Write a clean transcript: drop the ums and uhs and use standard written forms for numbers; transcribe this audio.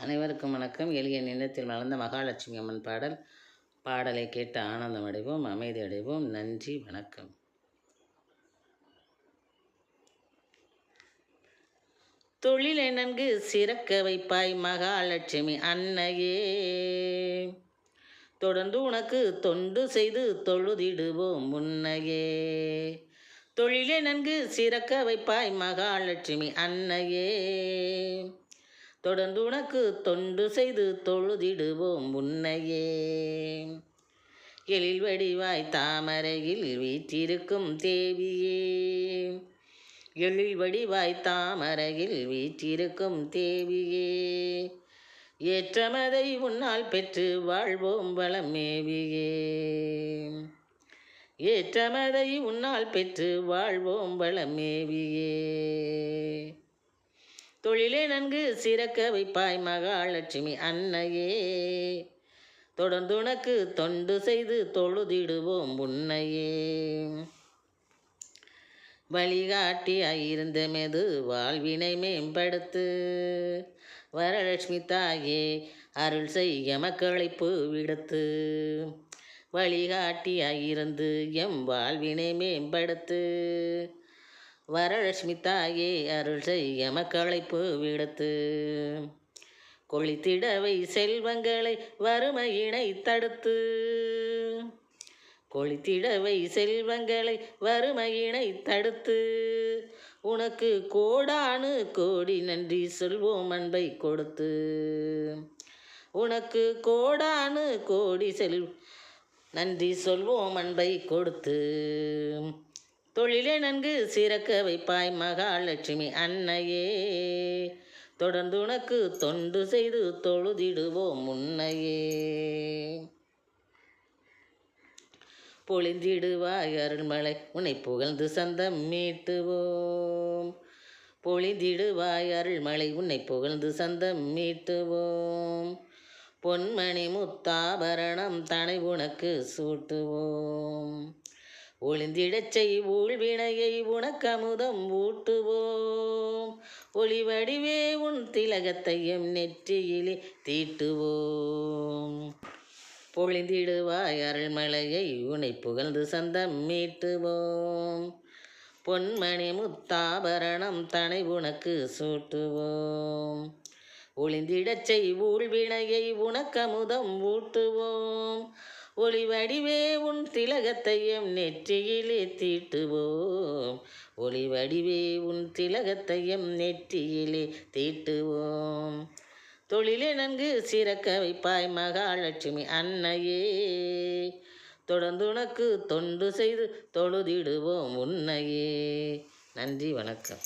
அனைவருக்கும் வணக்கம். எளிய நிலத்தில் மலர்ந்த மகாலட்சுமி அம்மன் பாடலை கேட்டு ஆனந்தம் அடைவோம், அமைதி அடைவோம். நன்றி, வணக்கம். தொழிலை நன்கு சிறக்க வைப்பாய் மகாலட்சுமி அன்னையே, தொடர்ந்து உனக்கு தொண்டு செய்து தொழுதிடுவோம் முன்னையே. தொழிலை நன்கு சிறக்க வைப்பாய் மகாலட்சுமி அன்னையே, தொடர்ந்து உனக்கு தொண்டு செய்து தொழுதிடுவோம் முன்னையே. எழில் வடிவாய் தாமரையில் வீற்றிருக்கும் தேவியே, எழில் வடிவாய் தாமரையில் வீற்றிருக்கும் தேவியே, ஏற்றமதை உன்னால் பெற்று வாழ்வோம் வளம் மேவியே. ஏற்றமதை உன்னால் பெற்று வாழ்வோம் வளம் மேவியே. தொழிலை நன்கு சிறக்க வைப்பாய் மகாலட்சுமி அன்னையே, தொடர்ந்து உனக்கு தொண்டு செய்து தொழுதிடுவோம் உன்னையே. வழிகாட்டியாயிருந்த மெது வாழ்வினை மேம்படுத்து வரலட்சுமி தாயே, அருள் செய்ய மக்களைப்பு விடுத்து. வழிகாட்டியாயிருந்து எம் வாழ்வினை மேம்படுத்து வரலட்சுமி தாயே, அருள் செய்ய மக்களைப்பு விடுத்து. கொளித்திடவை செல்வங்களை வறுமையினை தடுத்து, கொளித்திடவை செல்வங்களை வறுமையினை தடுத்து, உனக்கு கோடானு கோடி நன்றி சொல்வோம் அன்பை கொடுத்து. உனக்கு கோடானு கோடி நன்றி சொல்வோம் அன்பை கொடுத்து. தொழிலை நன்கு சிறக்க வைப்பாய் மகாலட்சுமி அன்னையே, தொடர்ந்து உனக்கு தொண்டு செய்து தொழுதிடுவோம் முன்னையே. பொழிந்திடுவாய் அருள்மலை உன்னை புகழ்ந்து சந்தம் மீட்டுவோம். பொழிந்திடுவாய் அருள்மலை உன்னை புகழ்ந்து சந்தம் மீட்டுவோம். பொன்மணி முத்தாபரணம் தனை உனக்கு சூட்டுவோம். ஒளிந்திடச் செய் ஊழ்வினையை உனக்கமுதம் ஊட்டுவோம். ஒளிவடிவே உன் திலகத்தையும் நெற்றியிலே தீட்டுவோம். பொழிந்திடுவாய் அருள்மலையை உன்னை புகழ்ந்து சந்தம் மீட்டுவோம். பொன்மணி முத்தாபரணம் தனை உனக்கு சூட்டுவோம். ஒளிந்திடச் செய் ஊழ்வினையை உனக்கமுதம் ஊட்டுவோம். ஒளி வடிவே உன் திலகத்தையும் நெற்றியிலே தீட்டுவோம். ஒளி வடிவே உன் திலகத்தையும் நெற்றியிலே தீட்டுவோம். தொழிலை நன்கு சிறக்க வைப்பாய் மகாலட்சுமி அன்னையே, தொடர்ந்து உனக்கு தொண்டு செய்து தொழுதிடுவோம் உன்னையே. நன்றி, வணக்கம்.